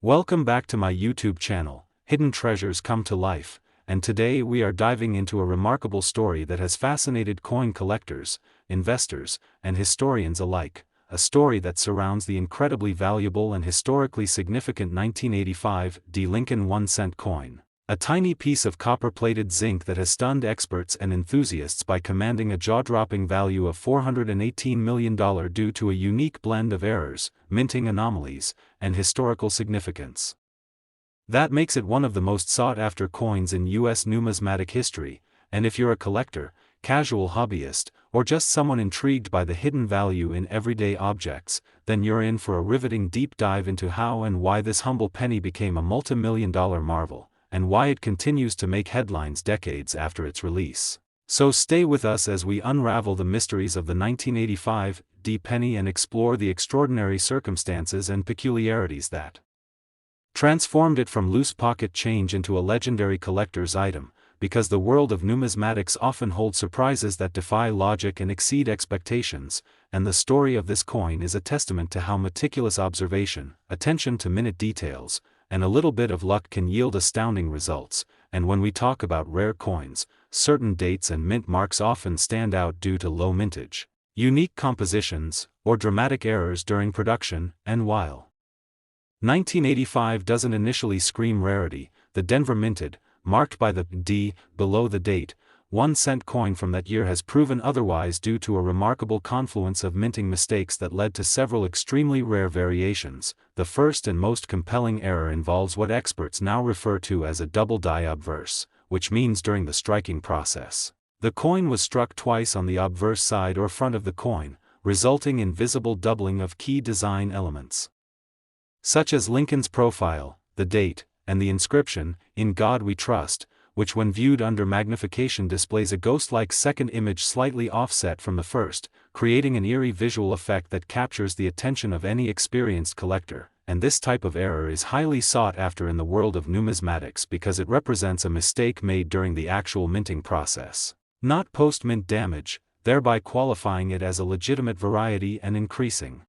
Welcome back to my YouTube channel, Hidden Treasures Come to Life, and today we are diving into a remarkable story that has fascinated coin collectors, investors, and historians alike, a story that surrounds the incredibly valuable and historically significant 1985 Lincoln 1-cent coin. A tiny piece of copper-plated zinc that has stunned experts and enthusiasts by commanding a jaw-dropping value of $418 million due to a unique blend of errors, minting anomalies, and historical significance. That makes it one of the most sought-after coins in U.S. numismatic history, and if you're a collector, casual hobbyist, or just someone intrigued by the hidden value in everyday objects, then you're in for a riveting deep dive into how and why this humble penny became a multi-million-dollar marvel, and why it continues to make headlines decades after its release. So stay with us as we unravel the mysteries of the 1985 penny and explore the extraordinary circumstances and peculiarities that transformed it from loose pocket change into a legendary collector's item, because the world of numismatics often holds surprises that defy logic and exceed expectations, and the story of this coin is a testament to how meticulous observation, attention to minute details, and a little bit of luck can yield astounding results. And when we talk about rare coins, certain dates and mint marks often stand out due to low mintage, unique compositions, or dramatic errors during production. And while 1985 doesn't initially scream rarity, the Denver minted, marked by the D below the date, 1-cent coin from that year has proven otherwise due to a remarkable confluence of minting mistakes that led to several extremely rare variations. The first and most compelling error involves what experts now refer to as a double die obverse, which means during the striking process, the coin was struck twice on the obverse side or front of the coin, resulting in visible doubling of key design elements, such as Lincoln's profile, the date, and the inscription, "In God We Trust," which when viewed under magnification displays a ghost-like second image slightly offset from the first, creating an eerie visual effect that captures the attention of any experienced collector. And this type of error is highly sought after in the world of numismatics because it represents a mistake made during the actual minting process, not post-mint damage, thereby qualifying it as a legitimate variety and increasing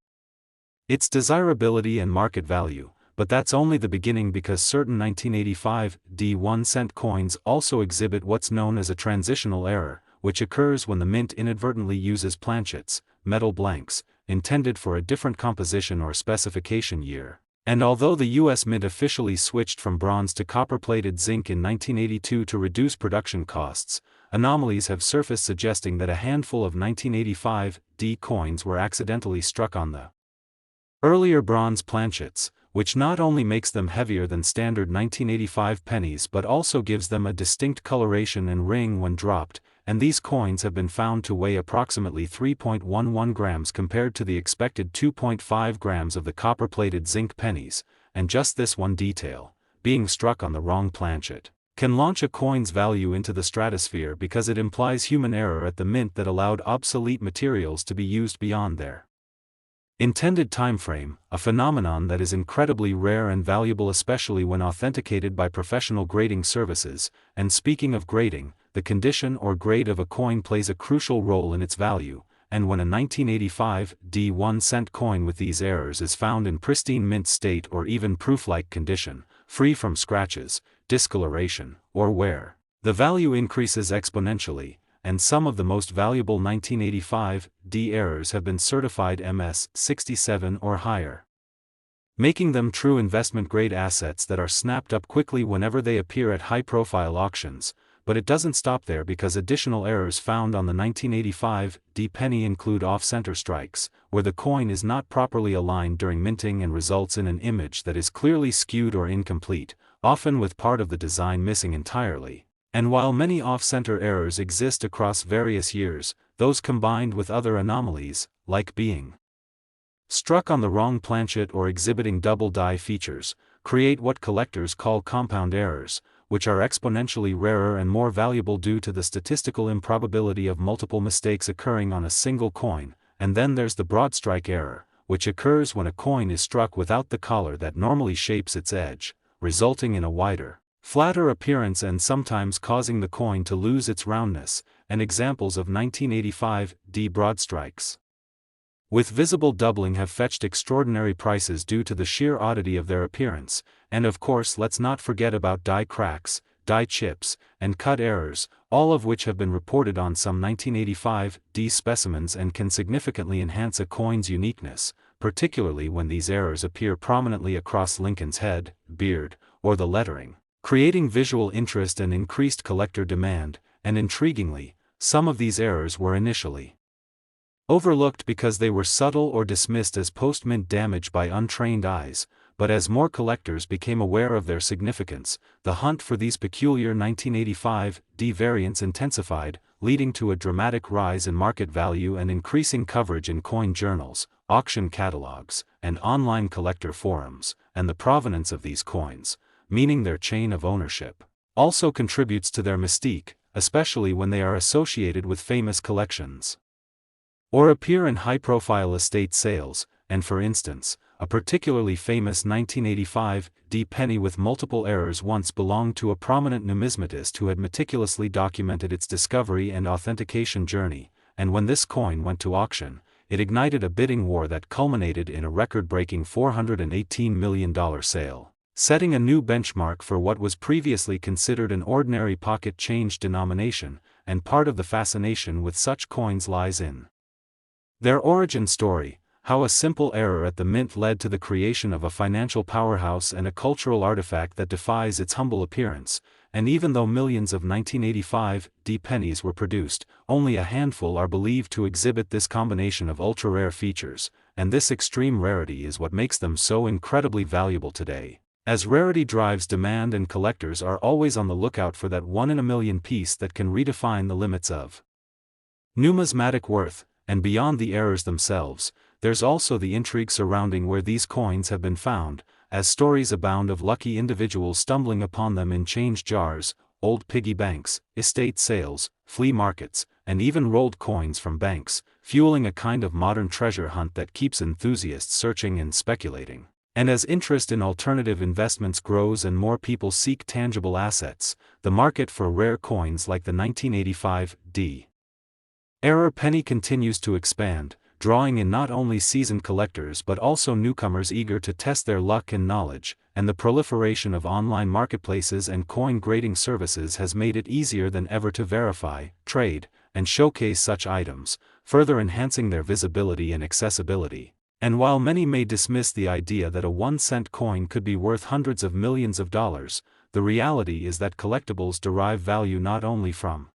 its desirability and market value. But that's only the beginning, because certain 1985 1-cent coins also exhibit what's known as a transitional error, which occurs when the mint inadvertently uses planchets, metal blanks, intended for a different composition or specification year. And although the U.S. Mint officially switched from bronze to copper-plated zinc in 1982 to reduce production costs, anomalies have surfaced suggesting that a handful of 1985 coins were accidentally struck on the earlier bronze planchets, which not only makes them heavier than standard 1985 pennies but also gives them a distinct coloration and ring when dropped. And these coins have been found to weigh approximately 3.11 grams compared to the expected 2.5 grams of the copper-plated zinc pennies. And just this one detail, being struck on the wrong planchet, can launch a coin's value into the stratosphere because it implies human error at the mint that allowed obsolete materials to be used beyond their intended timeframe, a phenomenon that is incredibly rare and valuable, especially when authenticated by professional grading services. And speaking of grading, the condition or grade of a coin plays a crucial role in its value, and when a 1985 1-cent coin with these errors is found in pristine mint state or even proof-like condition, free from scratches, discoloration, or wear, the value increases exponentially. And some of the most valuable 1985 errors have been certified MS 67 or higher, making them true investment-grade assets that are snapped up quickly whenever they appear at high-profile auctions. But it doesn't stop there, because additional errors found on the 1985 penny include off-center strikes, where the coin is not properly aligned during minting and results in an image that is clearly skewed or incomplete, often with part of the design missing entirely. And while many off-center errors exist across various years, those combined with other anomalies, like being struck on the wrong planchet or exhibiting double die features, create what collectors call compound errors, which are exponentially rarer and more valuable due to the statistical improbability of multiple mistakes occurring on a single coin. And then there's the broad strike error, which occurs when a coin is struck without the collar that normally shapes its edge, resulting in a wider, flatter appearance and sometimes causing the coin to lose its roundness. And examples of 1985 broad strikes with visible doubling have fetched extraordinary prices due to the sheer oddity of their appearance, and of course let's not forget about die cracks, die chips, and cut errors, all of which have been reported on some 1985 D specimens and can significantly enhance a coin's uniqueness, particularly when these errors appear prominently across Lincoln's head, beard, or the lettering, creating visual interest and increased collector demand, and intriguingly, some of these errors were initially overlooked because they were subtle or dismissed as post-mint damage by untrained eyes, but as more collectors became aware of their significance, the hunt for these peculiar 1985 D variants intensified, leading to a dramatic rise in market value and increasing coverage in coin journals, auction catalogs, and online collector forums, and the provenance of these coins, meaning their chain of ownership, also contributes to their mystique, especially when they are associated with famous collections or appear in high-profile estate sales, and for instance, a particularly famous 1985 D penny with multiple errors once belonged to a prominent numismatist who had meticulously documented its discovery and authentication journey, and when this coin went to auction, it ignited a bidding war that culminated in a record-breaking $418 million sale, setting a new benchmark for what was previously considered an ordinary pocket change denomination, and part of the fascination with such coins lies in their origin story, how a simple error at the mint led to the creation of a financial powerhouse and a cultural artifact that defies its humble appearance, and even though millions of 1985 D pennies were produced, only a handful are believed to exhibit this combination of ultra-rare features, and this extreme rarity is what makes them so incredibly valuable today, as rarity drives demand and collectors are always on the lookout for that one-in-a-million piece that can redefine the limits of numismatic worth. And beyond the errors themselves, there's also the intrigue surrounding where these coins have been found, as stories abound of lucky individuals stumbling upon them in change jars, old piggy banks, estate sales, flea markets, and even rolled coins from banks, fueling a kind of modern treasure hunt that keeps enthusiasts searching and speculating. And as interest in alternative investments grows and more people seek tangible assets, the market for rare coins like the 1985 D error penny continues to expand, drawing in not only seasoned collectors but also newcomers eager to test their luck and knowledge, and the proliferation of online marketplaces and coin grading services has made it easier than ever to verify, trade, and showcase such items, further enhancing their visibility and accessibility. And while many may dismiss the idea that a 1-cent coin could be worth hundreds of millions of dollars, the reality is that collectibles derive value not only from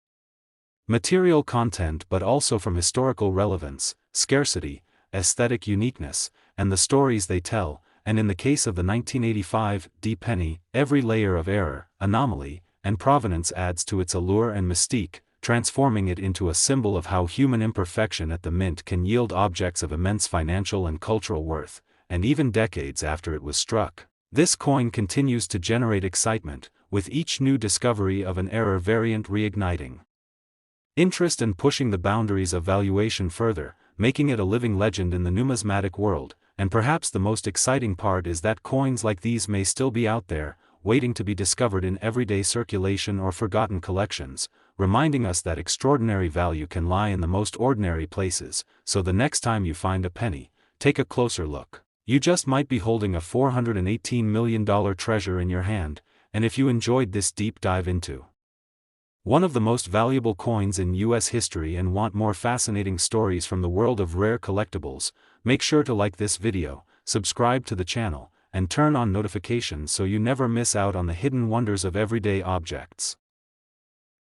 material content but also from historical relevance, scarcity, aesthetic uniqueness, and the stories they tell, and in the case of the 1985 D penny, every layer of error, anomaly, and provenance adds to its allure and mystique, transforming it into a symbol of how human imperfection at the mint can yield objects of immense financial and cultural worth, and even decades after it was struck. This coin continues to generate excitement, with each new discovery of an error variant reigniting interest and pushing the boundaries of valuation further, making it a living legend in the numismatic world. And perhaps the most exciting part is that coins like these may still be out there, waiting to be discovered in everyday circulation or forgotten collections, reminding us that extraordinary value can lie in the most ordinary places. So the next time you find a penny, take a closer look. You just might be holding a $418 million treasure in your hand, and if you enjoyed this deep dive into one of the most valuable coins in U.S. history and want more fascinating stories from the world of rare collectibles, make sure to like this video, subscribe to the channel, and turn on notifications so you never miss out on the hidden wonders of everyday objects.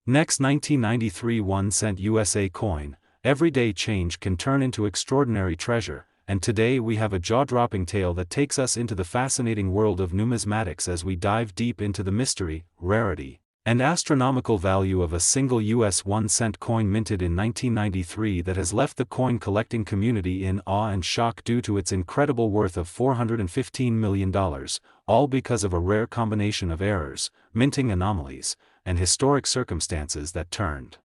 Next, 1993 1-cent USA coin. Everyday change can turn into extraordinary treasure, and today we have a jaw-dropping tale that takes us into the fascinating world of numismatics as we dive deep into the mystery, rarity, and astronomical value of a single US 1-cent coin minted in 1993 that has left the coin collecting community in awe and shock due to its incredible worth of $415 million, all because of a rare combination of errors, minting anomalies, and historic circumstances that turned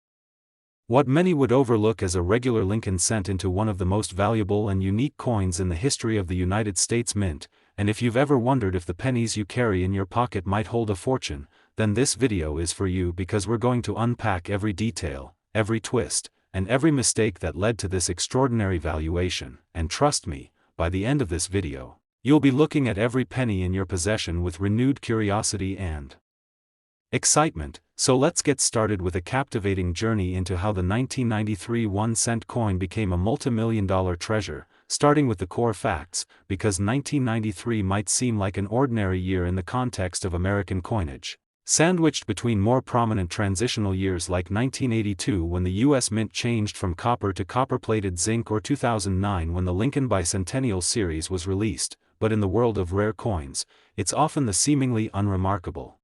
what many would overlook as a regular Lincoln cent into one of the most valuable and unique coins in the history of the United States Mint. And if you've ever wondered if the pennies you carry in your pocket might hold a fortune, then this video is for you, because we're going to unpack every detail, every twist, and every mistake that led to this extraordinary valuation, and trust me, by the end of this video, you'll be looking at every penny in your possession with renewed curiosity and excitement. So let's get started with a captivating journey into how the 1993 1-cent coin became a multi-million-dollar treasure, starting with the core facts, because 1993 might seem like an ordinary year in the context of American coinage, sandwiched between more prominent transitional years like 1982 when the U.S. Mint changed from copper to copper-plated zinc, or 2009 when the Lincoln Bicentennial Series was released. But in the world of rare coins, it's often the seemingly unremarkable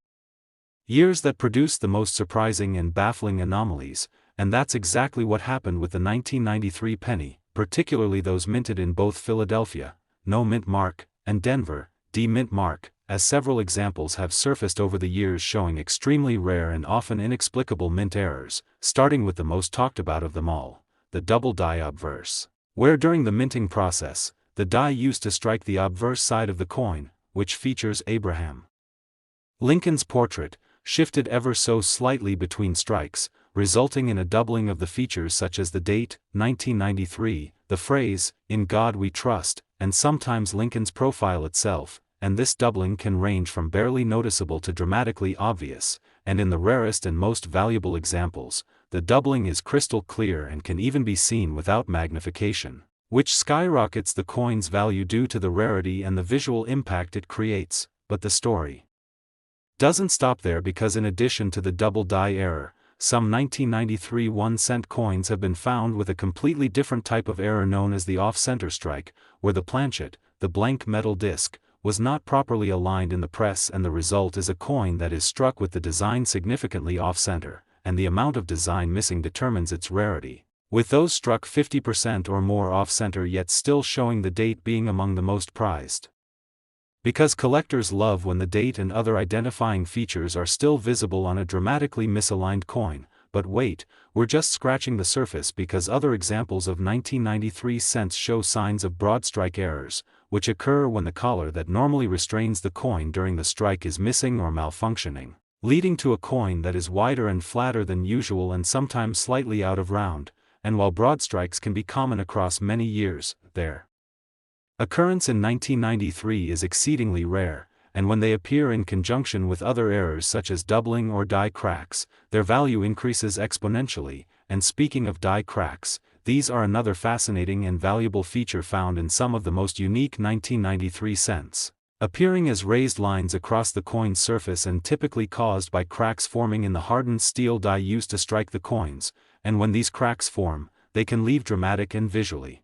years that produce the most surprising and baffling anomalies, and that's exactly what happened with the 1993 penny, particularly those minted in both Philadelphia, no mint mark, and Denver, D mint mark, as several examples have surfaced over the years showing extremely rare and often inexplicable mint errors, starting with the most talked about of them all, the double die obverse, where during the minting process, the die used to strike the obverse side of the coin, which features Abraham Lincoln's portrait, shifted ever so slightly between strikes, resulting in a doubling of the features such as the date, 1993, the phrase, "In God We Trust," and sometimes Lincoln's profile itself, and this doubling can range from barely noticeable to dramatically obvious, and in the rarest and most valuable examples, the doubling is crystal clear and can even be seen without magnification, which skyrockets the coin's value due to the rarity and the visual impact it creates. But the story doesn't stop there, because in addition to the double die error, some 1993 1-cent coins have been found with a completely different type of error known as the off-center strike, where the planchet, the blank metal disc, was not properly aligned in the press, and the result is a coin that is struck with the design significantly off-center, and the amount of design missing determines its rarity, with those struck 50% or more off-center yet still showing the date being among the most prized. Because collectors love when the date and other identifying features are still visible on a dramatically misaligned coin. But wait, we're just scratching the surface, because other examples of 1993 cents show signs of broad strike errors, which occur when the collar that normally restrains the coin during the strike is missing or malfunctioning, leading to a coin that is wider and flatter than usual and sometimes slightly out of round. And while broad strikes can be common across many years, their occurrence in 1993 is exceedingly rare, and when they appear in conjunction with other errors such as doubling or die cracks, their value increases exponentially. And speaking of die cracks, these are another fascinating and valuable feature found in some of the most unique 1993 cents, appearing as raised lines across the coin's surface and typically caused by cracks forming in the hardened steel die used to strike the coins, and when these cracks form, they can leave dramatic and visually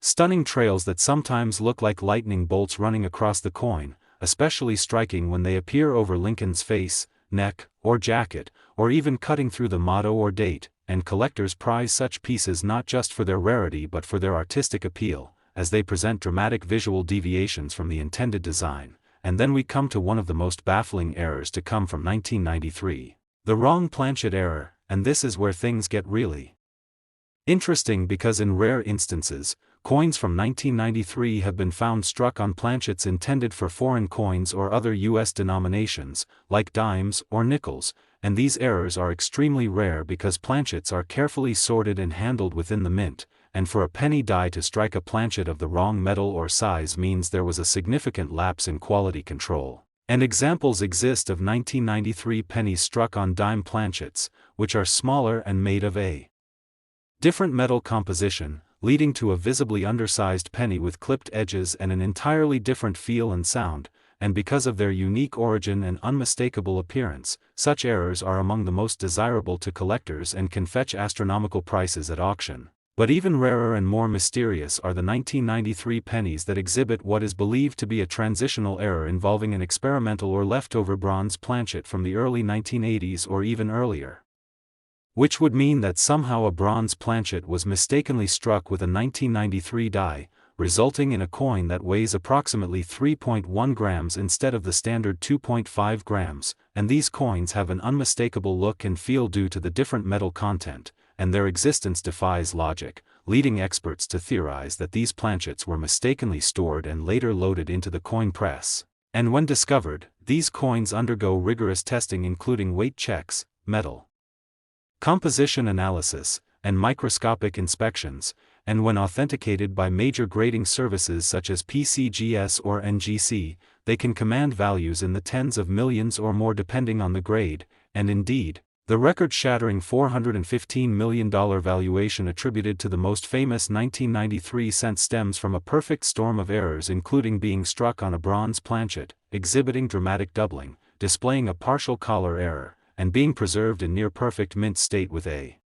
stunning trails that sometimes look like lightning bolts running across the coin, especially striking when they appear over Lincoln's face, neck, or jacket, or even cutting through the motto or date. And collectors prize such pieces not just for their rarity but for their artistic appeal, as they present dramatic visual deviations from the intended design. And then we come to one of the most baffling errors to come from 1993, the wrong planchet error, and this is where things get really interesting, because in rare instances, coins from 1993 have been found struck on planchets intended for foreign coins or other U.S. denominations, like dimes or nickels, and these errors are extremely rare because planchets are carefully sorted and handled within the mint, and for a penny die to strike a planchet of the wrong metal or size means there was a significant lapse in quality control. And examples exist of 1993 pennies struck on dime planchets, which are smaller and made of a different metal composition, leading to a visibly undersized penny with clipped edges and an entirely different feel and sound. And because of their unique origin and unmistakable appearance, such errors are among the most desirable to collectors and can fetch astronomical prices at auction. But even rarer and more mysterious are the 1993 pennies that exhibit what is believed to be a transitional error involving an experimental or leftover bronze planchet from the early 1980s or even earlier, which would mean that somehow a bronze planchet was mistakenly struck with a 1993 die, resulting in a coin that weighs approximately 3.1 grams instead of the standard 2.5 grams, and these coins have an unmistakable look and feel due to the different metal content, and their existence defies logic, leading experts to theorize that these planchets were mistakenly stored and later loaded into the coin press. And when discovered, these coins undergo rigorous testing including weight checks, metal composition analysis, and microscopic inspections, and when authenticated by major grading services such as PCGS or NGC, they can command values in the tens of millions or more depending on the grade, and indeed, the record-shattering $415 million valuation attributed to the most famous 1993 cent stems from a perfect storm of errors, including being struck on a bronze planchet, exhibiting dramatic doubling, displaying a partial collar error, and being preserved in near-perfect mint state with a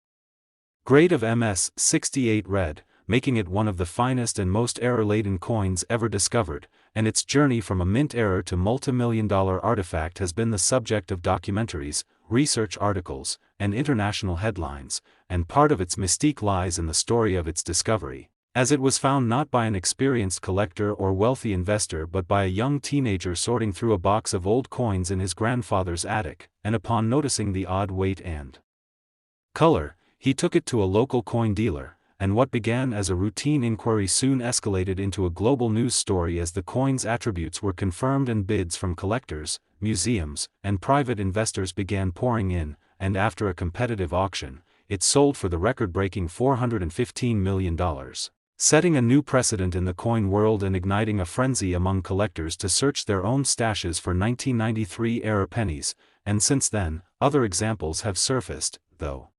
grade of MS 68 red, making it one of the finest and most error-laden coins ever discovered, and its journey from a mint error to multi-million-dollar artifact has been the subject of documentaries, research articles, and international headlines, and part of its mystique lies in the story of its discovery, as it was found not by an experienced collector or wealthy investor but by a young teenager sorting through a box of old coins in his grandfather's attic, and upon noticing the odd weight and color, he took it to a local coin dealer, and what began as a routine inquiry soon escalated into a global news story as the coin's attributes were confirmed and bids from collectors, museums, and private investors began pouring in, and after a competitive auction, it sold for the record-breaking $415 million, setting a new precedent in the coin world and igniting a frenzy among collectors to search their own stashes for 1993-era pennies, and since then, other examples have surfaced, though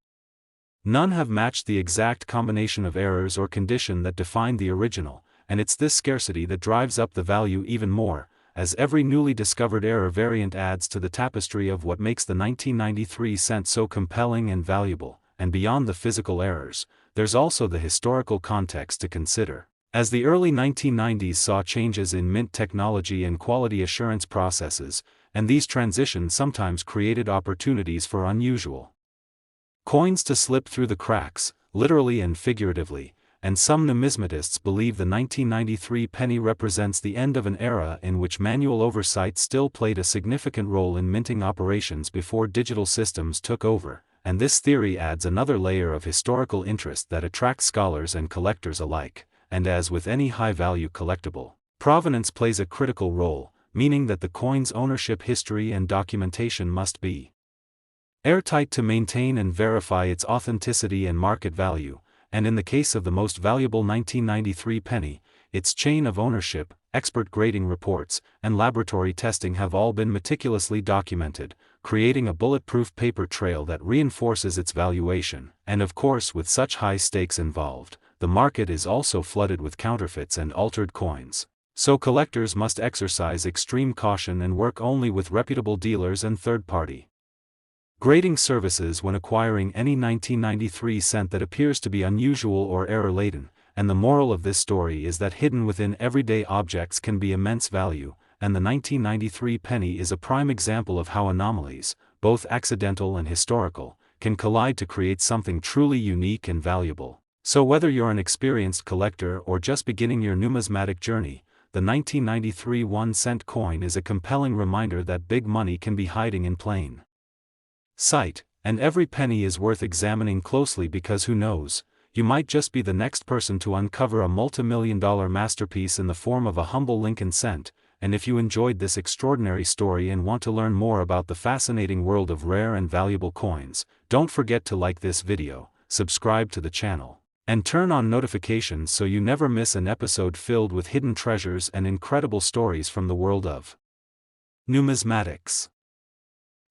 none have matched the exact combination of errors or condition that defined the original, and it's this scarcity that drives up the value even more, as every newly discovered error variant adds to the tapestry of what makes the 1993 cent so compelling and valuable. And beyond the physical errors, there's also the historical context to consider. As the early 1990s saw changes in mint technology and quality assurance processes, and these transitions sometimes created opportunities for unusual coins to slip through the cracks, literally and figuratively, and some numismatists believe the 1993 penny represents the end of an era in which manual oversight still played a significant role in minting operations before digital systems took over, and this theory adds another layer of historical interest that attracts scholars and collectors alike, and as with any high-value collectible, provenance plays a critical role, meaning that the coin's ownership history and documentation must be airtight to maintain and verify its authenticity and market value, and in the case of the most valuable 1993 penny, its chain of ownership, expert grading reports, and laboratory testing have all been meticulously documented, creating a bulletproof paper trail that reinforces its valuation. And of course, with such high stakes involved, the market is also flooded with counterfeits and altered coins. So collectors must exercise extreme caution and work only with reputable dealers and third-party grading services when acquiring any 1993 cent that appears to be unusual or error-laden, and the moral of this story is that hidden within everyday objects can be immense value, and the 1993 penny is a prime example of how anomalies, both accidental and historical, can collide to create something truly unique and valuable. So whether you're an experienced collector or just beginning your numismatic journey, the 1993 1-cent coin is a compelling reminder that big money can be hiding in plain sight, and every penny is worth examining closely because who knows, you might just be the next person to uncover a multi-million-dollar masterpiece in the form of a humble Lincoln cent. And if you enjoyed this extraordinary story and want to learn more about the fascinating world of rare and valuable coins, don't forget to like this video, subscribe to the channel, and turn on notifications so you never miss an episode filled with hidden treasures and incredible stories from the world of numismatics.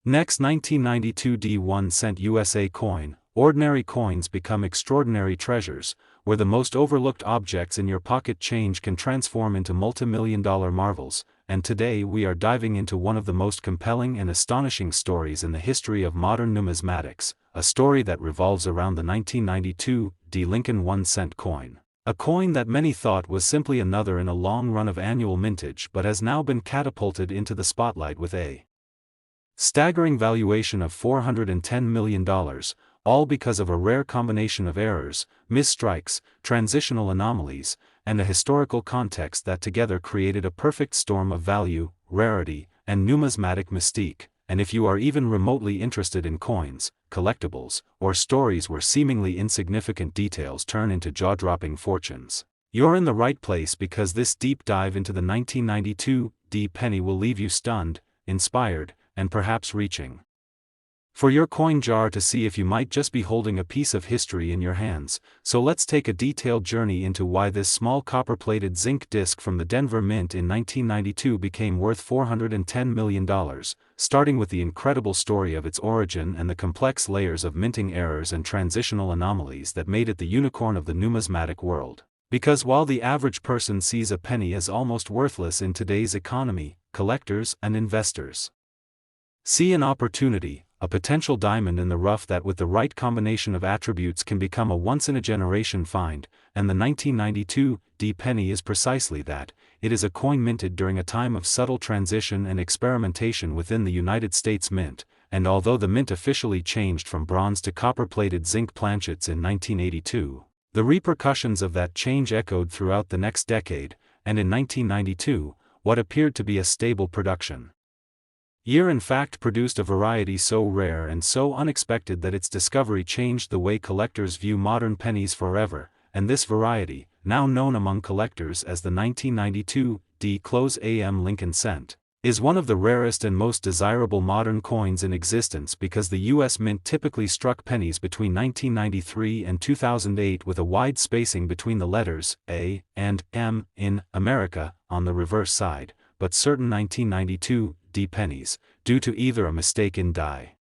Next, 1992 D1 cent USA coin. Ordinary coins become extraordinary treasures, where the most overlooked objects in your pocket change can transform into multi-million-dollar marvels, and today we are diving into one of the most compelling and astonishing stories in the history of modern numismatics, a story that revolves around the 1992 D Lincoln 1-cent coin. A coin that many thought was simply another in a long run of annual mintage but has now been catapulted into the spotlight with a staggering valuation of $410 million, all because of a rare combination of errors, misstrikes, transitional anomalies, and a historical context that together created a perfect storm of value, rarity, and numismatic mystique. And if you are even remotely interested in coins, collectibles, or stories where seemingly insignificant details turn into jaw-dropping fortunes, you're in the right place, because this deep dive into the 1992 D penny will leave you stunned, inspired, and perhaps reaching for your coin jar to see if you might just be holding a piece of history in your hands. So let's take a detailed journey into why this small copper-plated zinc disc from the Denver Mint in 1992 became worth $410 million, starting with the incredible story of its origin and the complex layers of minting errors and transitional anomalies that made it the unicorn of the numismatic world. Because while the average person sees a penny as almost worthless in today's economy, collectors and investors see an opportunity, a potential diamond in the rough that with the right combination of attributes can become a once-in-a-generation find, and the 1992 D penny is precisely that. It is a coin minted during a time of subtle transition and experimentation within the United States Mint, and although the mint officially changed from bronze to copper-plated zinc planchets in 1982, the repercussions of that change echoed throughout the next decade, and in 1992, what appeared to be a stable production year in fact produced a variety so rare and so unexpected that its discovery changed the way collectors view modern pennies forever, and this variety, now known among collectors as the 1992 D/AM Lincoln cent, is one of the rarest and most desirable modern coins in existence because the U.S. Mint typically struck pennies between 1993 and 2008 with a wide spacing between the letters A and M in America on the reverse side, but certain 1992 D pennies, due to either a mistake in die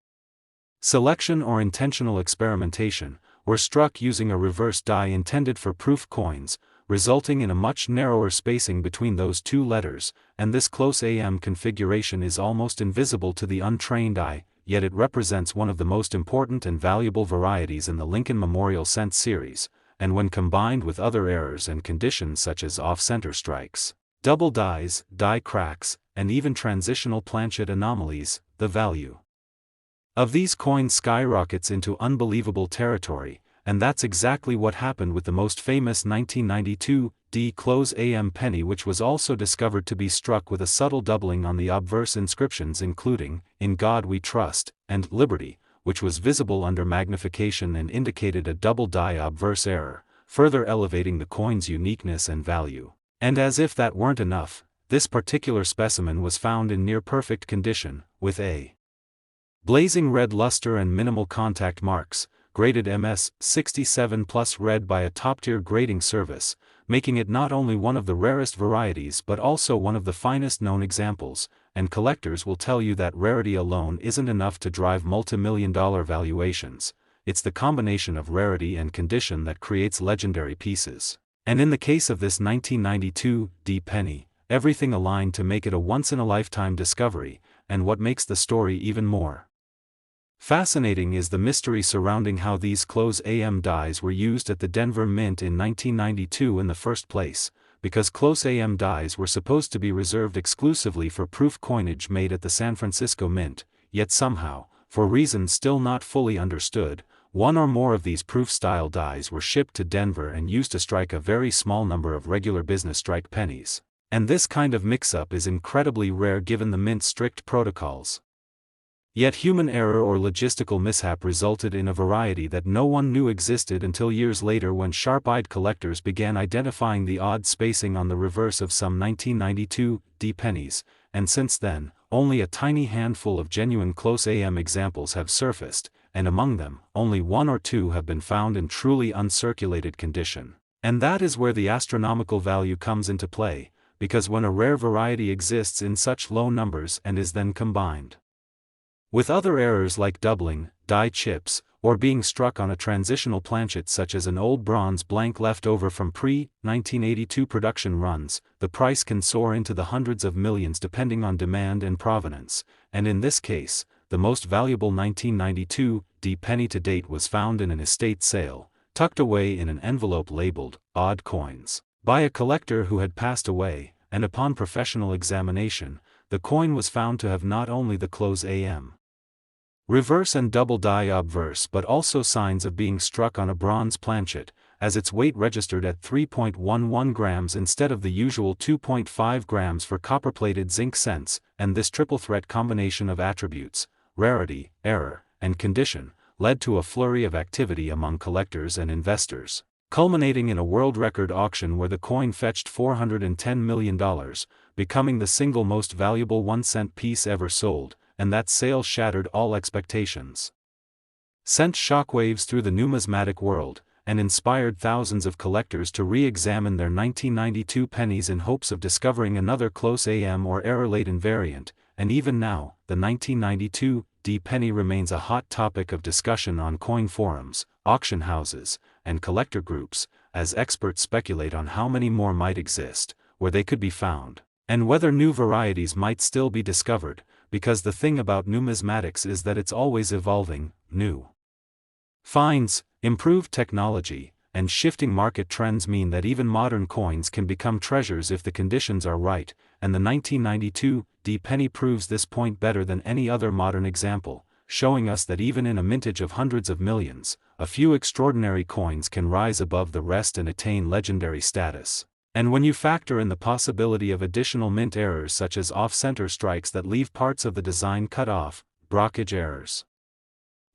selection or intentional experimentation, were struck using a reverse die intended for proof coins, resulting in a much narrower spacing between those two letters, and this close AM configuration is almost invisible to the untrained eye, yet it represents one of the most important and valuable varieties in the Lincoln Memorial Cent series, and when combined with other errors and conditions such as off-center strikes, double dies, die cracks, and even transitional planchet anomalies, the value of these coins skyrockets into unbelievable territory, and that's exactly what happened with the most famous 1992 D/AM penny, which was also discovered to be struck with a subtle doubling on the obverse inscriptions including, "In God We Trust," and "Liberty," which was visible under magnification and indicated a double die obverse error, further elevating the coin's uniqueness and value. And as if that weren't enough, this particular specimen was found in near-perfect condition, with a blazing red luster and minimal contact marks, graded MS 67 plus red by a top-tier grading service, making it not only one of the rarest varieties but also one of the finest known examples, and collectors will tell you that rarity alone isn't enough to drive multi-million-dollar valuations. It's the combination of rarity and condition that creates legendary pieces. And in the case of this 1992 D penny, everything aligned to make it a once-in-a-lifetime discovery, and what makes the story even more fascinating is the mystery surrounding how these close AM dies were used at the Denver Mint in 1992 in the first place, because close AM dies were supposed to be reserved exclusively for proof coinage made at the San Francisco Mint, yet somehow, for reasons still not fully understood, one or more of these proof-style dies were shipped to Denver and used to strike a very small number of regular business strike pennies. And this kind of mix-up is incredibly rare given the Mint's strict protocols. Yet human error or logistical mishap resulted in a variety that no one knew existed until years later when sharp-eyed collectors began identifying the odd spacing on the reverse of some 1992 D pennies, and since then, only a tiny handful of genuine close AM examples have surfaced, and among them, only one or two have been found in truly uncirculated condition. And that is where the astronomical value comes into play, because when a rare variety exists in such low numbers and is then combined with other errors like doubling, die chips, or being struck on a transitional planchet such as an old bronze blank left over from pre-1982 production runs, the price can soar into the hundreds of millions depending on demand and provenance, and in this case, the most valuable 1992 D penny to date was found in an estate sale, tucked away in an envelope labeled "Odd Coins," by a collector who had passed away, and upon professional examination, the coin was found to have not only the close AM reverse and double die obverse but also signs of being struck on a bronze planchet, as its weight registered at 3.11 grams instead of the usual 2.5 grams for copper-plated zinc cents, and this triple threat combination of attributes, rarity, error, and condition, led to a flurry of activity among collectors and investors, culminating in a world record auction where the coin fetched $410 million, becoming the single most valuable 1-cent piece ever sold, and that sale shattered all expectations. Sent shockwaves through the numismatic world, and inspired thousands of collectors to re-examine their 1992 pennies in hopes of discovering another close AM or error-laden variant, and even now, the 1992 D penny remains a hot topic of discussion on coin forums, auction houses, and collector groups, as experts speculate on how many more might exist, where they could be found, and whether new varieties might still be discovered, because the thing about numismatics is that it's always evolving. New finds, improved technology, and shifting market trends mean that even modern coins can become treasures if the conditions are right, and the 1992 D penny proves this point better than any other modern example, showing us that even in a mintage of hundreds of millions, a few extraordinary coins can rise above the rest and attain legendary status. And when you factor in the possibility of additional mint errors such as off-center strikes that leave parts of the design cut off, blockage errors,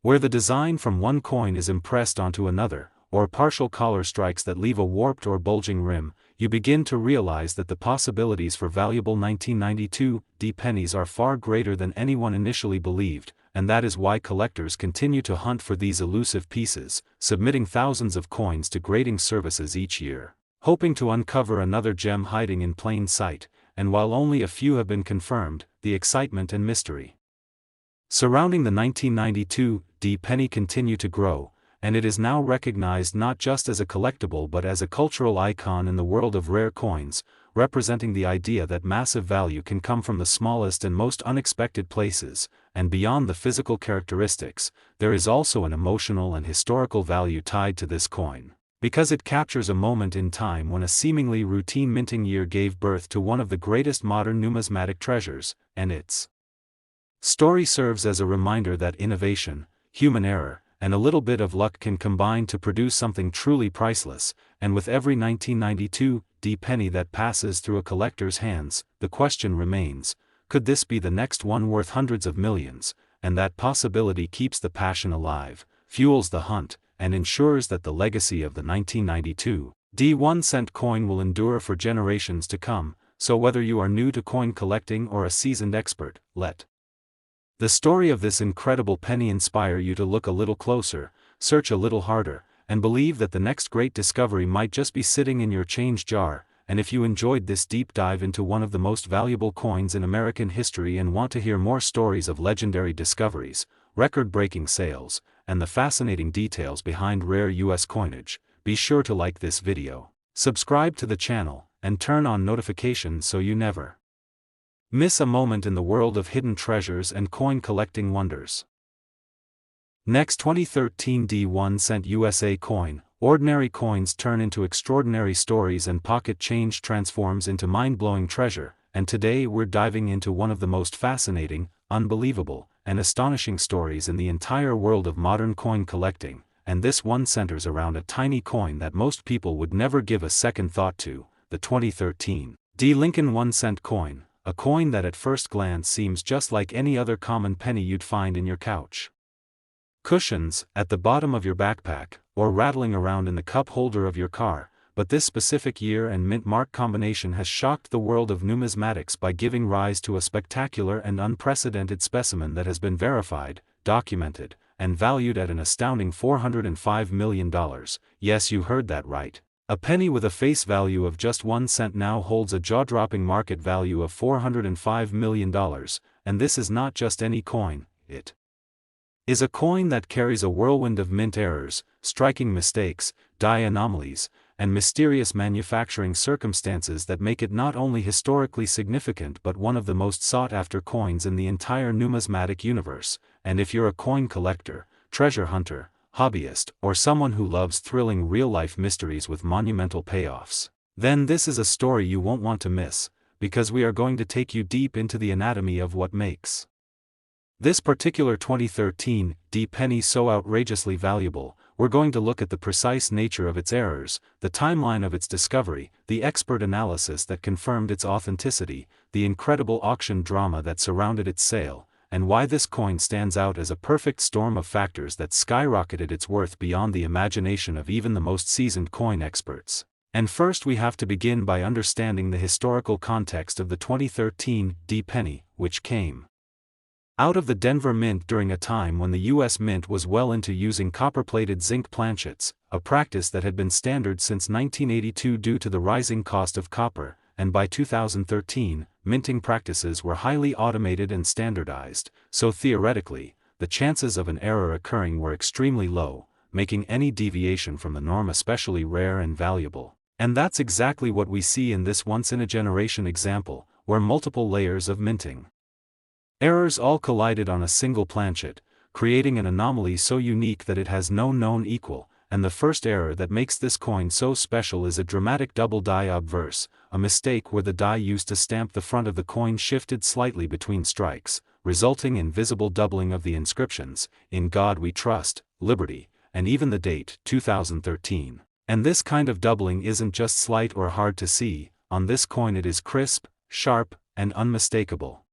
where the design from one coin is impressed onto another, or partial collar strikes that leave a warped or bulging rim, you begin to realize that the possibilities for valuable 1992 D pennies are far greater than anyone initially believed, and that is why collectors continue to hunt for these elusive pieces, submitting thousands of coins to grading services each year, hoping to uncover another gem hiding in plain sight, and while only a few have been confirmed, the excitement and mystery surrounding the 1992 D penny continue to grow, and it is now recognized not just as a collectible but as a cultural icon in the world of rare coins, representing the idea that massive value can come from the smallest and most unexpected places, and beyond the physical characteristics, there is also an emotional and historical value tied to this coin, because it captures a moment in time when a seemingly routine minting year gave birth to one of the greatest modern numismatic treasures, and its story serves as a reminder that innovation, human error, and a little bit of luck can combine to produce something truly priceless, and with every 1992 D penny that passes through a collector's hands, the question remains, could this be the next one worth hundreds of millions? And that possibility keeps the passion alive, fuels the hunt, and ensures that the legacy of the 1992 D 1-cent coin will endure for generations to come. So whether you are new to coin collecting or a seasoned expert, let the story of this incredible penny inspire you to look a little closer, search a little harder, and believe that the next great discovery might just be sitting in your change jar. And if you enjoyed this deep dive into one of the most valuable coins in American history and want to hear more stories of legendary discoveries, record-breaking sales, and the fascinating details behind rare US coinage, be sure to like this video, subscribe to the channel, and turn on notifications so you never miss a moment in the world of hidden treasures and coin collecting wonders. Next, 2013 D 1-cent USA coin. Ordinary coins turn into extraordinary stories and pocket change transforms into mind-blowing treasure, and today we're diving into one of the most fascinating, unbelievable, and astonishing stories in the entire world of modern coin collecting, and this one centers around a tiny coin that most people would never give a second thought to, the 2013 D Lincoln 1-cent coin, a coin that at first glance seems just like any other common penny you'd find in your couch cushions, at the bottom of your backpack, or rattling around in the cup holder of your car, but this specific year and mint mark combination has shocked the world of numismatics by giving rise to a spectacular and unprecedented specimen that has been verified, documented, and valued at an astounding $405 million. Yes, you heard that right. A penny with a face value of just 1 cent now holds a jaw-dropping market value of $405 million, and this is not just any coin, it is a coin that carries a whirlwind of mint errors, striking mistakes, die anomalies, and mysterious manufacturing circumstances that make it not only historically significant but one of the most sought-after coins in the entire numismatic universe. And if you're a coin collector, treasure hunter, hobbyist, or someone who loves thrilling real-life mysteries with monumental payoffs, then this is a story you won't want to miss, because we are going to take you deep into the anatomy of what makes this particular 2013 D penny so outrageously valuable. We're going to look at the precise nature of its errors, the timeline of its discovery, the expert analysis that confirmed its authenticity, the incredible auction drama that surrounded its sale, and why this coin stands out as a perfect storm of factors that skyrocketed its worth beyond the imagination of even the most seasoned coin experts. And first we have to begin by understanding the historical context of the 2013 D penny, which came Out of the Denver Mint during a time when the U.S. Mint was well into using copper-plated zinc planchets, a practice that had been standard since 1982 due to the rising cost of copper, and by 2013, minting practices were highly automated and standardized, so theoretically, the chances of an error occurring were extremely low, making any deviation from the norm especially rare and valuable. And that's exactly what we see in this once-in-a-generation example, where multiple layers of minting errors all collided on a single planchet, creating an anomaly so unique that it has no known equal, and the first error that makes this coin so special is a dramatic double die obverse, a mistake where the die used to stamp the front of the coin shifted slightly between strikes, resulting in visible doubling of the inscriptions, "In God We Trust," "Liberty," and even the date, 2013. And this kind of doubling isn't just slight or hard to see, on this coin it is crisp, sharp, and unmistakable.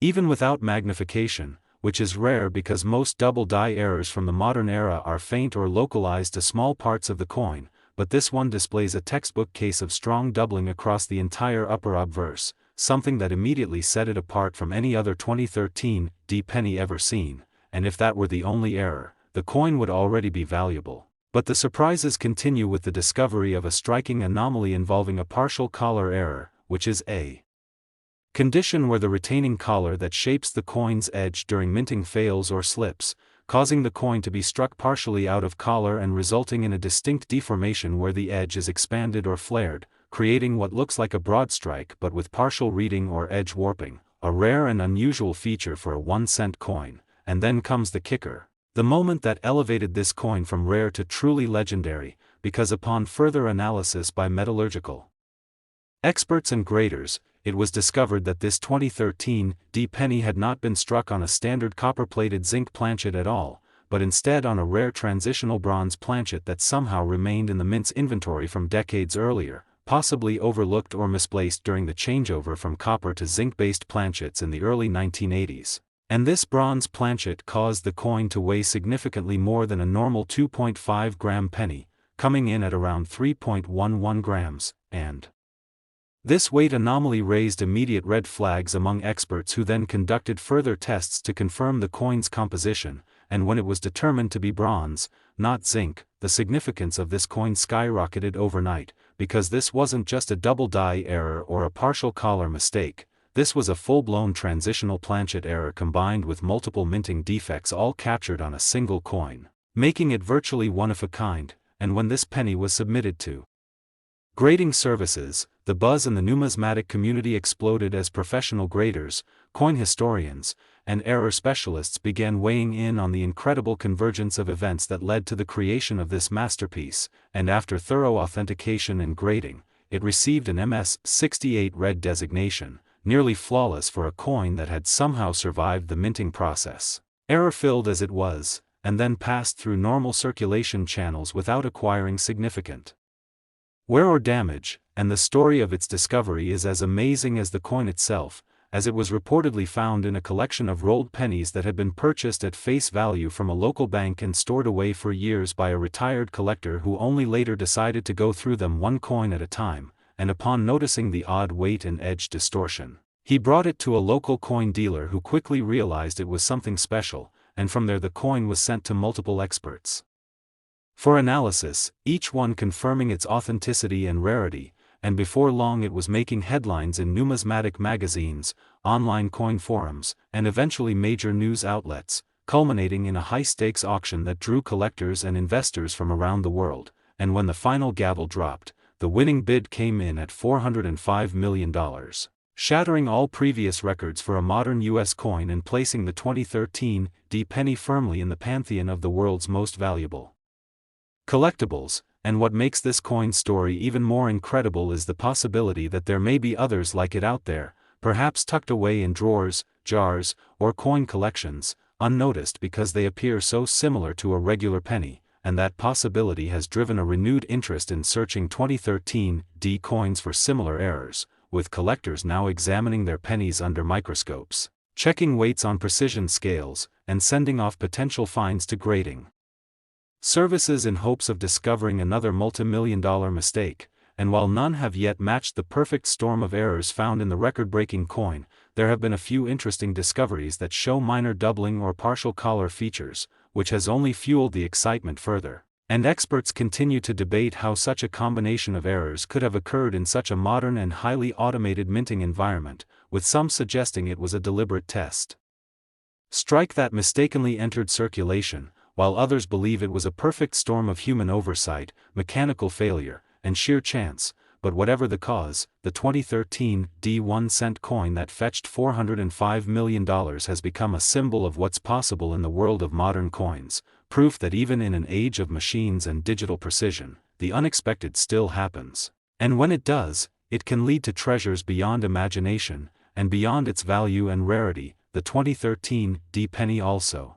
Even without magnification, which is rare because most double die errors from the modern era are faint or localized to small parts of the coin, but this one displays a textbook case of strong doubling across the entire upper obverse, something that immediately set it apart from any other 2013 D penny ever seen, and if that were the only error, the coin would already be valuable. But the surprises continue with the discovery of a striking anomaly involving a partial collar error, which is a condition where the retaining collar that shapes the coin's edge during minting fails or slips, causing the coin to be struck partially out of collar and resulting in a distinct deformation where the edge is expanded or flared, creating what looks like a broad strike but with partial reading or edge warping, a rare and unusual feature for a 1-cent coin. And then comes the kicker, the moment that elevated this coin from rare to truly legendary, because upon further analysis by metallurgical experts and graders, it was discovered that this 2013 D penny had not been struck on a standard copper-plated zinc planchet at all, but instead on a rare transitional bronze planchet that somehow remained in the mint's inventory from decades earlier, possibly overlooked or misplaced during the changeover from copper to zinc-based planchets in the early 1980s. And this bronze planchet caused the coin to weigh significantly more than a normal 2.5-gram penny, coming in at around 3.11 grams, and this weight anomaly raised immediate red flags among experts who then conducted further tests to confirm the coin's composition, and when it was determined to be bronze, not zinc, the significance of this coin skyrocketed overnight, because this wasn't just a double die error or a partial collar mistake, this was a full-blown transitional planchet error combined with multiple minting defects all captured on a single coin, making it virtually one of a kind. And when this penny was submitted to grading services, the buzz in the numismatic community exploded as professional graders, coin historians, and error specialists began weighing in on the incredible convergence of events that led to the creation of this masterpiece, and after thorough authentication and grading, it received an MS-68 red designation, nearly flawless for a coin that had somehow survived the minting process, error-filled as it was, and then passed through normal circulation channels without acquiring significant wear or damage, and the story of its discovery is as amazing as the coin itself, as it was reportedly found in a collection of rolled pennies that had been purchased at face value from a local bank and stored away for years by a retired collector who only later decided to go through them one coin at a time, and upon noticing the odd weight and edge distortion, he brought it to a local coin dealer who quickly realized it was something special, and from there the coin was sent to multiple experts for analysis, each one confirming its authenticity and rarity, and before long it was making headlines in numismatic magazines, online coin forums, and eventually major news outlets, culminating in a high-stakes auction that drew collectors and investors from around the world, and when the final gavel dropped, the winning bid came in at $405 million, shattering all previous records for a modern U.S. coin and placing the 2013 D penny firmly in the pantheon of the world's most valuable collectibles. And what makes this coin story even more incredible is the possibility that there may be others like it out there, perhaps tucked away in drawers, jars, or coin collections, unnoticed because they appear so similar to a regular penny, and that possibility has driven a renewed interest in searching 2013 D coins for similar errors, with collectors now examining their pennies under microscopes, checking weights on precision scales, and sending off potential finds to grading services in hopes of discovering another multi-million-dollar mistake. And while none have yet matched the perfect storm of errors found in the record-breaking coin, there have been a few interesting discoveries that show minor doubling or partial color features, which has only fueled the excitement further. And experts continue to debate how such a combination of errors could have occurred in such a modern and highly automated minting environment, with some suggesting it was a deliberate test strike that mistakenly entered circulation, while others believe it was a perfect storm of human oversight, mechanical failure, and sheer chance. But whatever the cause, the 2013 1-cent coin that fetched $405 million has become a symbol of what's possible in the world of modern coins, proof that even in an age of machines and digital precision, the unexpected still happens. And when it does, it can lead to treasures beyond imagination, and beyond its value and rarity. The 2013 penny also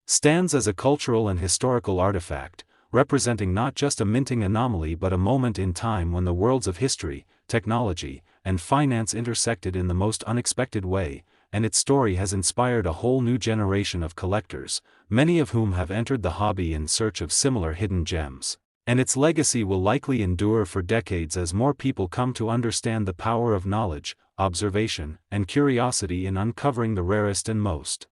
stands as a cultural and historical artifact, representing not just a minting anomaly but a moment in time when the worlds of history, technology, and finance intersected in the most unexpected way, and its story has inspired a whole new generation of collectors, many of whom have entered the hobby in search of similar hidden gems. And its legacy will likely endure for decades as more people come to understand the power of knowledge, observation, and curiosity in uncovering the rarest and most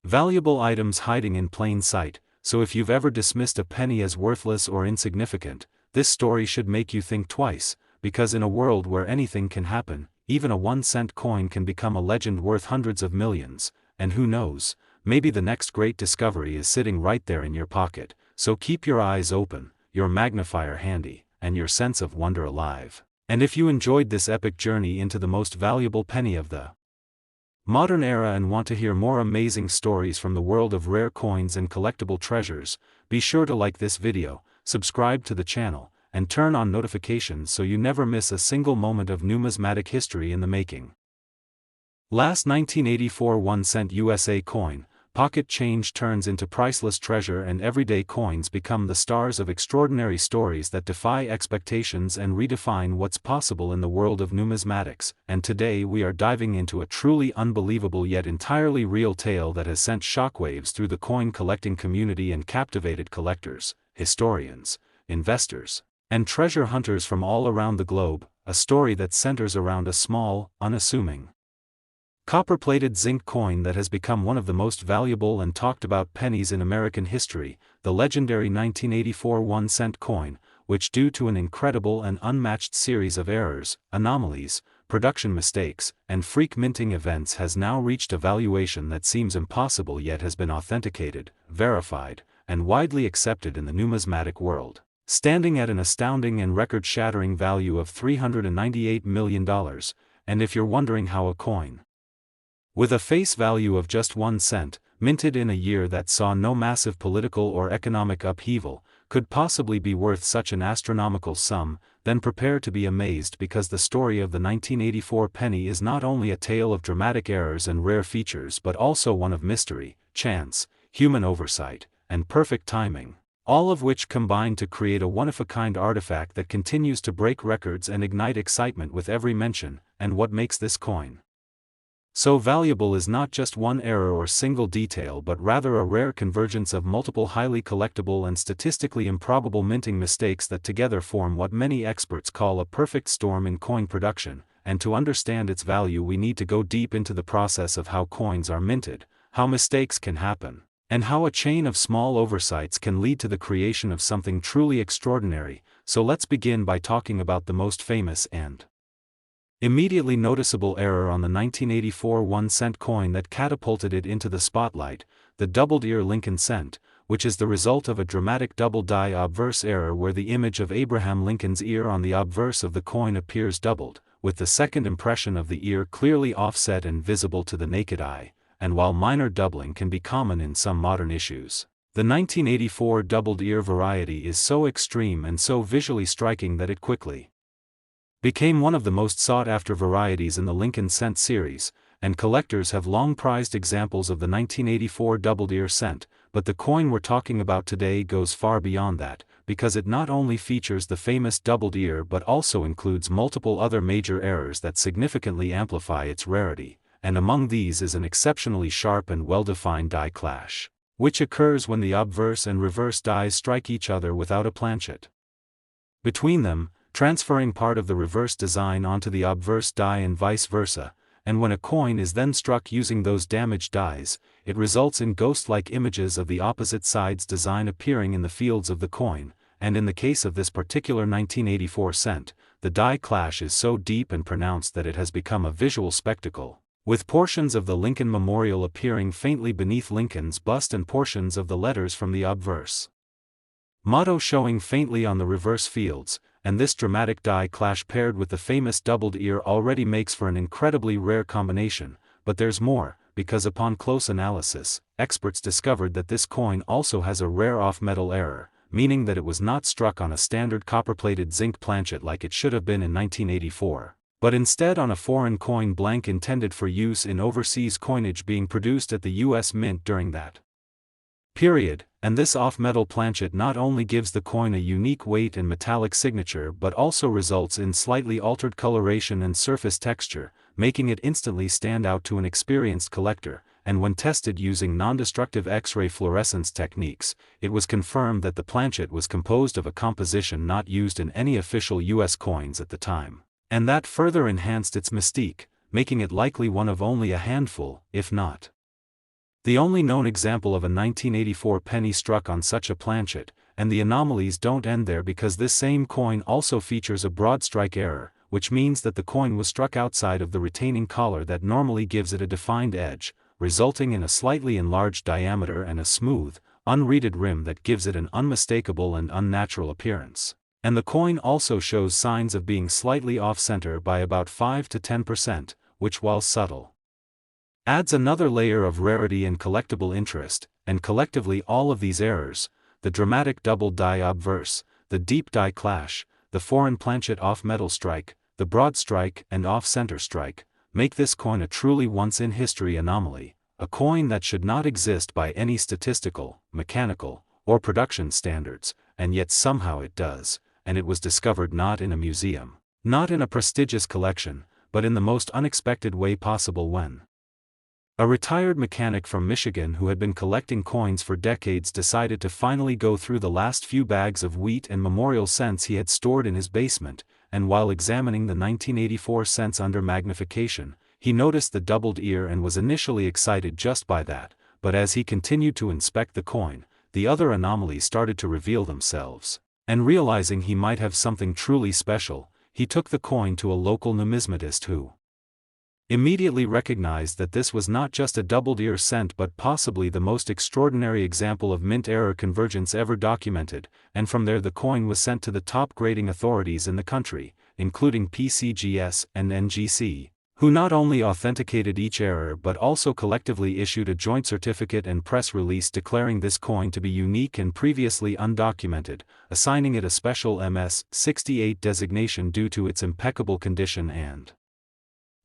valuable items hiding in plain sight. So if you've ever dismissed a penny as worthless or insignificant, this story should make you think twice, because in a world where anything can happen, even a 1-cent coin can become a legend worth hundreds of millions, and who knows, maybe the next great discovery is sitting right there in your pocket. So keep your eyes open, your magnifier handy, and your sense of wonder alive. And if you enjoyed this epic journey into the most valuable penny of the modern era and want to hear more amazing stories from the world of rare coins and collectible treasures, be sure to like this video, subscribe to the channel, and turn on notifications so you never miss a single moment of numismatic history in the making. Last 1984 1-cent USA coin, pocket change turns into priceless treasure and everyday coins become the stars of extraordinary stories that defy expectations and redefine what's possible in the world of numismatics. And today we are diving into a truly unbelievable yet entirely real tale that has sent shockwaves through the coin collecting community and captivated collectors, historians, investors, and treasure hunters from all around the globe, a story that centers around a small, unassuming, copper-plated zinc coin that has become one of the most valuable and talked about pennies in American history, the legendary 1984 1-cent coin, which due to an incredible and unmatched series of errors, anomalies, production mistakes, and freak minting events has now reached a valuation that seems impossible yet has been authenticated, verified, and widely accepted in the numismatic world, standing at an astounding and record-shattering value of $398 million. And if you're wondering how a coin with a face value of just 1 cent, minted in a year that saw no massive political or economic upheaval, could possibly be worth such an astronomical sum, then prepare to be amazed, because the story of the 1984 penny is not only a tale of dramatic errors and rare features but also one of mystery, chance, human oversight, and perfect timing, all of which combine to create a one-of-a-kind artifact that continues to break records and ignite excitement with every mention. And what makes this coin so valuable is not just one error or single detail but rather a rare convergence of multiple highly collectible and statistically improbable minting mistakes that together form what many experts call a perfect storm in coin production. And to understand its value we need to go deep into the process of how coins are minted, how mistakes can happen, and how a chain of small oversights can lead to the creation of something truly extraordinary. So let's begin by talking about the most famous and immediately noticeable error on the 1984 1-cent coin that catapulted it into the spotlight, the doubled ear Lincoln cent, which is the result of a dramatic double-die obverse error where the image of Abraham Lincoln's ear on the obverse of the coin appears doubled, with the second impression of the ear clearly offset and visible to the naked eye. And while minor doubling can be common in some modern issues, the 1984 doubled ear variety is so extreme and so visually striking that it quickly became one of the most sought-after varieties in the Lincoln cent series, and collectors have long prized examples of the 1984 doubled ear cent. But the coin we're talking about today goes far beyond that, because it not only features the famous doubled ear but also includes multiple other major errors that significantly amplify its rarity, and among these is an exceptionally sharp and well-defined die clash, which occurs when the obverse and reverse dies strike each other without a planchet between them, transferring part of the reverse design onto the obverse die and vice versa. and when a coin is then struck using those damaged dies, it results in ghost-like images of the opposite side's design appearing in the fields of the coin, and in the case of this particular 1984 cent, the die clash is so deep and pronounced that it has become a visual spectacle, with portions of the Lincoln Memorial appearing faintly beneath Lincoln's bust and portions of the letters from the obverse motto showing faintly on the reverse fields, and this dramatic die clash paired with the famous doubled ear already makes for an incredibly rare combination, but there's more, because upon close analysis, experts discovered that this coin also has a rare off-metal error, meaning that it was not struck on a standard copper-plated zinc planchet like it should have been in 1984, but instead on a foreign coin blank intended for use in overseas coinage being produced at the U.S. Mint during that period, and this off-metal planchet not only gives the coin a unique weight and metallic signature but also results in slightly altered coloration and surface texture, making it instantly stand out to an experienced collector, and when tested using non-destructive X-ray fluorescence techniques, it was confirmed that the planchet was composed of a composition not used in any official U.S. coins at the time, and that further enhanced its mystique, making it likely one of only a handful, if not the only known example of a 1984 penny struck on such a planchet, and the anomalies don't end there because this same coin also features a broad strike error, which means that the coin was struck outside of the retaining collar that normally gives it a defined edge, resulting in a slightly enlarged diameter and a smooth, unreeded rim that gives it an unmistakable and unnatural appearance. And the coin also shows signs of being slightly off-center by about 5 to 10%, which while subtle, adds another layer of rarity and collectible interest, and collectively all of these errors, the dramatic double die obverse, the deep die clash, the foreign planchet off-metal strike, the broad strike and off-center strike, make this coin a truly once-in-history anomaly, a coin that should not exist by any statistical, mechanical, or production standards, and yet somehow it does, and it was discovered not in a museum, not in a prestigious collection, but in the most unexpected way possible when a retired mechanic from Michigan who had been collecting coins for decades decided to finally go through the last few bags of wheat and memorial cents he had stored in his basement, and while examining the 1984 cents under magnification, he noticed the doubled ear and was initially excited just by that, but as he continued to inspect the coin, the other anomalies started to reveal themselves, and realizing he might have something truly special, he took the coin to a local numismatist who immediately recognized that this was not just a doubled ear cent but possibly the most extraordinary example of mint error convergence ever documented, and from there the coin was sent to the top grading authorities in the country, including PCGS and NGC, who not only authenticated each error but also collectively issued a joint certificate and press release declaring this coin to be unique and previously undocumented, assigning it a special MS-68 designation due to its impeccable condition and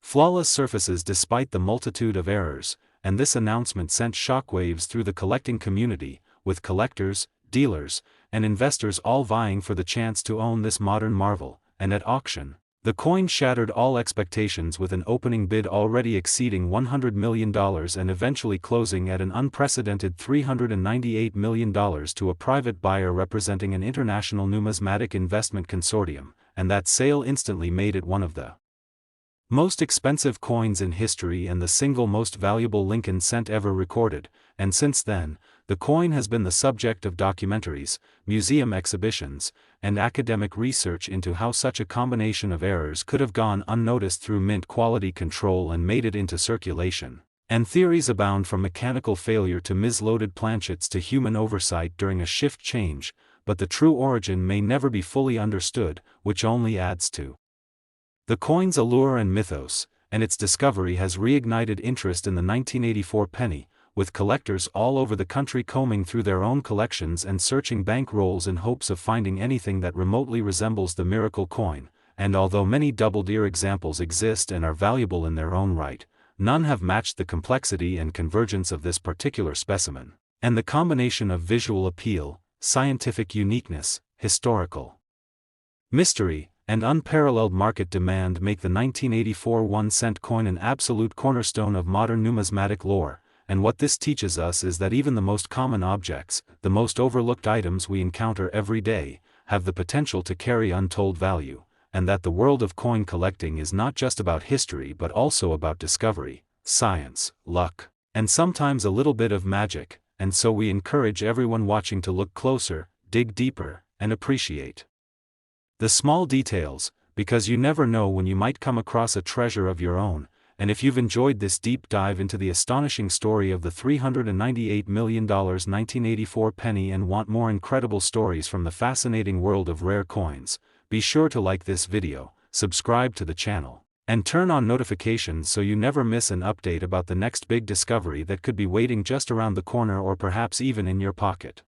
flawless surfaces despite the multitude of errors, and this announcement sent shockwaves through the collecting community, with collectors, dealers, and investors all vying for the chance to own this modern marvel, and at auction, the coin shattered all expectations with an opening bid already exceeding $100 million and eventually closing at an unprecedented $398 million to a private buyer representing an international numismatic investment consortium, and that sale instantly made it one of the most expensive coins in history and the single most valuable Lincoln cent ever recorded, and since then, the coin has been the subject of documentaries, museum exhibitions, and academic research into how such a combination of errors could have gone unnoticed through mint quality control and made it into circulation. And theories abound from mechanical failure to misloaded planchets to human oversight during a shift change, but the true origin may never be fully understood, which only adds to the coin's allure and mythos, and its discovery has reignited interest in the 1984 penny, with collectors all over the country combing through their own collections and searching bank rolls in hopes of finding anything that remotely resembles the miracle coin, and although many doubled ear examples exist and are valuable in their own right, none have matched the complexity and convergence of this particular specimen, and the combination of visual appeal, scientific uniqueness, historical mystery, and unparalleled market demand make the 1984 1-cent coin an absolute cornerstone of modern numismatic lore, and what this teaches us is that even the most common objects, the most overlooked items we encounter every day, have the potential to carry untold value, and that the world of coin collecting is not just about history but also about discovery, science, luck, and sometimes a little bit of magic, and so we encourage everyone watching to look closer, dig deeper, and appreciate the small details, because you never know when you might come across a treasure of your own. And if you've enjoyed this deep dive into the astonishing story of the $398 million 1984 penny and want more incredible stories from the fascinating world of rare coins, be sure to like this video, subscribe to the channel, and turn on notifications so you never miss an update about the next big discovery that could be waiting just around the corner or perhaps even in your pocket.